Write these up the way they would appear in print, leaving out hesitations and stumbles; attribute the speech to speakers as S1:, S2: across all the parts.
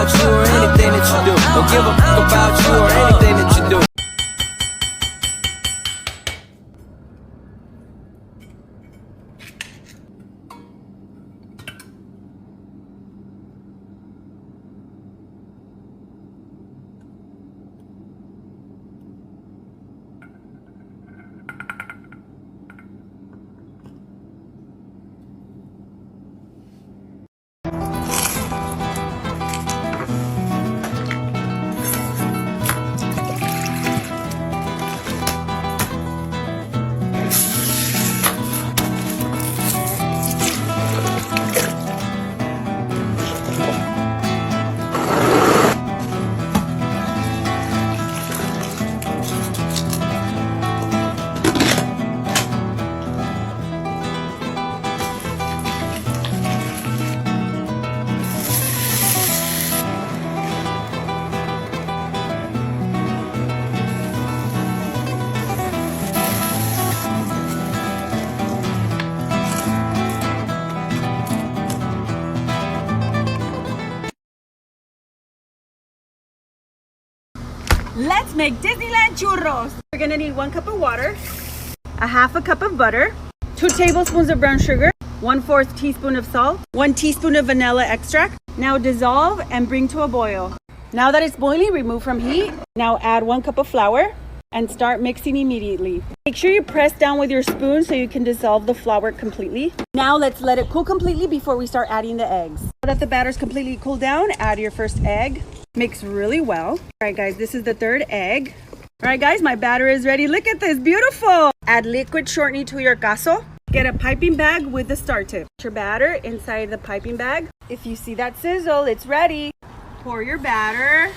S1: about you or anything that you do. Don't give a fuck about you or anything that you do.
S2: Let's make Disneyland churros. We're gonna need 1 cup of water, a half a cup of butter, 2 tablespoons of brown sugar, 1/4 teaspoon of salt, 1 teaspoon of vanilla extract. Now dissolve and bring to a boil. Now that it's boiling, remove from heat. Now add 1 cup of flour and start mixing immediately. Make sure you press down with your spoon so you can dissolve the flour completely. Now let's let it cool completely before we start adding the eggs. Now that the batter's completely cooled down, add your first egg. Mix really well. All right, guys, this is the 3rd egg. All right, guys, my batter is ready. Look at this, beautiful. Add liquid shortening to your caso. Get a piping bag with the star tip. Put your batter inside the piping bag. If you see that sizzle, it's ready. Pour your batter.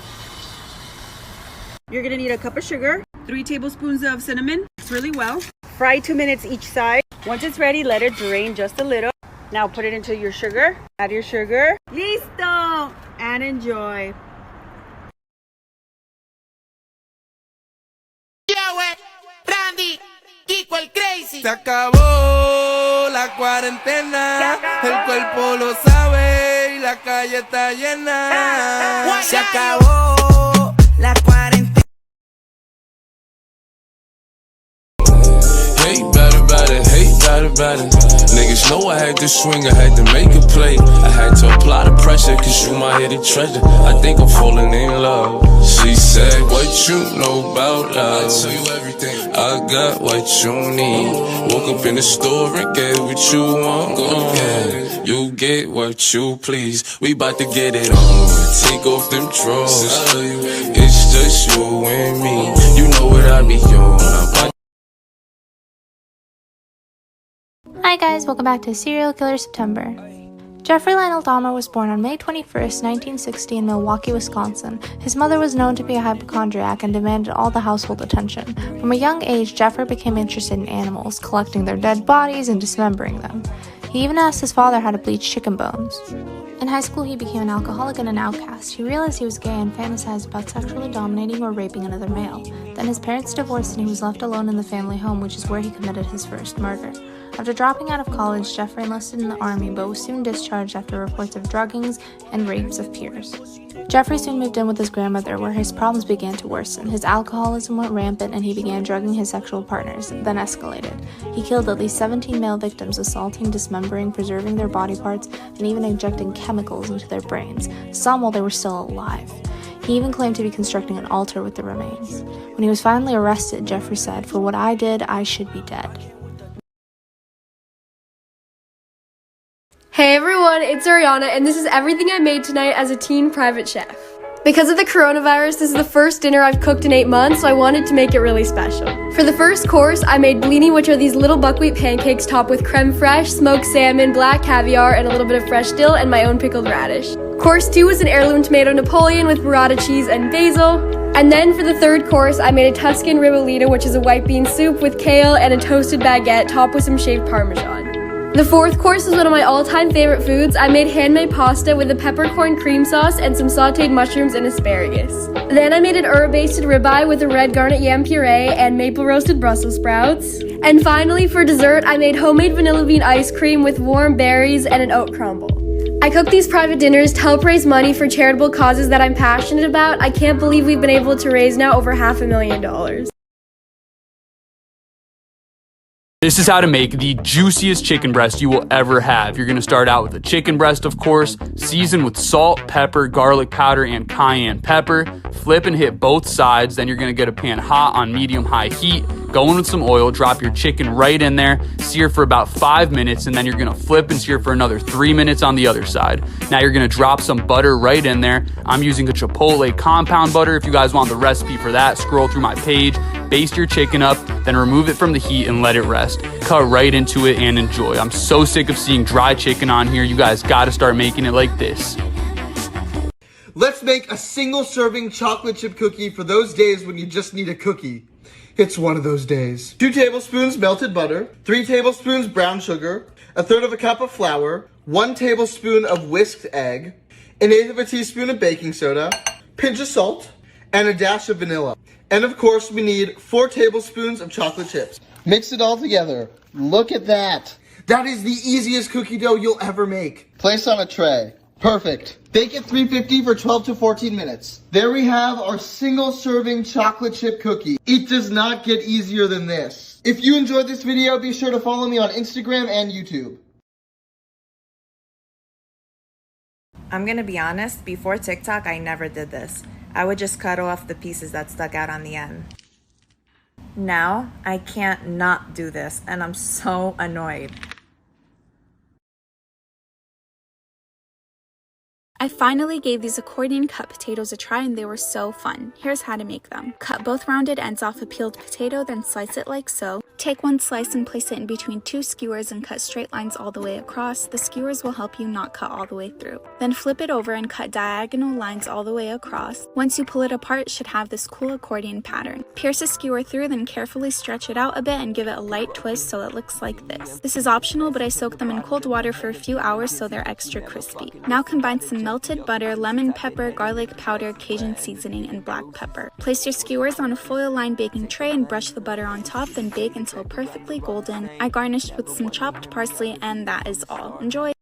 S2: You're gonna need a cup of sugar, 3 tablespoons of cinnamon. Mix really well. Fry 2 minutes each side. Once it's ready, let it drain just a little. Now put it into your sugar. Add your sugar. Listo! And enjoy.
S3: Randy, Kiko el Crazy. Se acabó la cuarentena, el cuerpo lo sabe y la calle está llena. Se acabó la cuarentena. Hate about it. Niggas know I had to swing, I had to make a play. I had to apply the pressure, cause you my hidden treasure. I think I'm falling in love. She said, what you know about love? I tell you everything. I got what you need. Woke up in the store and get what you want. Go ahead, you get what you please. We bout to get it on. Take off them drawers. It's just you and me. You know what I be on.
S4: Hi guys, welcome back to Serial Killer September. Jeffrey Lionel Dahmer was born on May 21st, 1960 in Milwaukee, Wisconsin. His mother was known to be a hypochondriac and demanded all the household attention. From a young age, Jeffrey became interested in animals, collecting their dead bodies and dismembering them. He even asked his father how to bleach chicken bones. In high school, he became an alcoholic and an outcast. He realized he was gay and fantasized about sexually dominating or raping another male. Then his parents divorced and he was left alone in the family home, which is where he committed his first murder. After dropping out of college, Jeffrey enlisted in the army but was soon discharged after reports of druggings and rapes of peers. Jeffrey soon moved in with his grandmother, where his problems began to worsen. His alcoholism went rampant and he began drugging his sexual partners, then escalated. He killed at least 17 male victims, assaulting, dismembering, preserving their body parts, and even injecting chemicals into their brains, some while they were still alive. He even claimed to be constructing an altar with the remains. When he was finally arrested, Jeffrey said, "For what I did, I should be dead."
S5: Hey everyone, it's Ariana, and this is everything I made tonight as a teen private chef. Because of the coronavirus, this is the first dinner I've cooked in 8 months, so I wanted to make it really special. For the first course, I made blini, which are these little buckwheat pancakes topped with creme fraiche, smoked salmon, black caviar, and a little bit of fresh dill, and my own pickled radish. Course 2 was an heirloom tomato Napoleon with burrata cheese and basil. And then for the third course, I made a Tuscan ribollita, which is a white bean soup with kale and a toasted baguette topped with some shaved Parmesan. The fourth course is one of my all-time favorite foods. I made handmade pasta with a peppercorn cream sauce and some sauteed mushrooms and asparagus. Then I made an herb-basted ribeye with a red garnet yam puree and maple roasted Brussels sprouts. And finally, for dessert, I made homemade vanilla bean ice cream with warm berries and an oat crumble. I cook these private dinners to help raise money for charitable causes that I'm passionate about. I can't believe we've been able to raise now over $500,000.
S6: This is how to make the juiciest chicken breast you will ever have. You're gonna start out with a chicken breast, of course, season with salt, pepper, garlic powder, and cayenne pepper. Flip and hit both sides. Then you're gonna get a pan hot on medium-high heat. Go in with some oil, drop your chicken right in there, sear for about 5 minutes, and then you're gonna flip and sear for another 3 minutes on the other side. Now you're gonna drop some butter right in there. I'm using a Chipotle compound butter. If you guys want the recipe for that, scroll through my page, baste your chicken up, then remove it from the heat and let it rest. Cut right into it and enjoy. I'm so sick of seeing dry chicken on here. You guys gotta start making it like this.
S7: Let's make a single serving chocolate chip cookie for those days when you just need a cookie. It's one of those days. 2 tablespoons melted butter, 3 tablespoons brown sugar, 1/3 cup of flour, 1 tablespoon of whisked egg, 1/8 teaspoon of baking soda, pinch of salt, and a dash of vanilla. And of course, we need 4 tablespoons of chocolate chips. Mix it all together. Look at that. That is the easiest cookie dough you'll ever make. Place on a tray. Perfect. Bake at 350 for 12 to 14 minutes. There we have our single serving chocolate chip cookie. It does not get easier than this. If you enjoyed this video, be sure to follow me on Instagram and YouTube.
S8: I'm gonna be honest, before TikTok, I never did this. I would just cut off the pieces that stuck out on the end. Now, I can't not do this, and I'm so annoyed.
S9: I finally gave these accordion cut potatoes a try and they were so fun. Here's how to make them. Cut both rounded ends off a peeled potato, then slice it like so. Take one slice and place it in between 2 skewers and cut straight lines all the way across. The skewers will help you not cut all the way through. Then flip it over and cut diagonal lines all the way across. Once you pull it apart, it should have this cool accordion pattern. Pierce a skewer through, then carefully stretch it out a bit and give it a light twist so it looks like this. This is optional, but I soak them in cold water for a few hours so they're extra crispy. Now combine some melted butter, lemon pepper, garlic powder, Cajun seasoning, and black pepper. Place your skewers on a foil-lined baking tray and brush the butter on top, then bake until perfectly golden. I garnished with some chopped parsley, and that is all. Enjoy!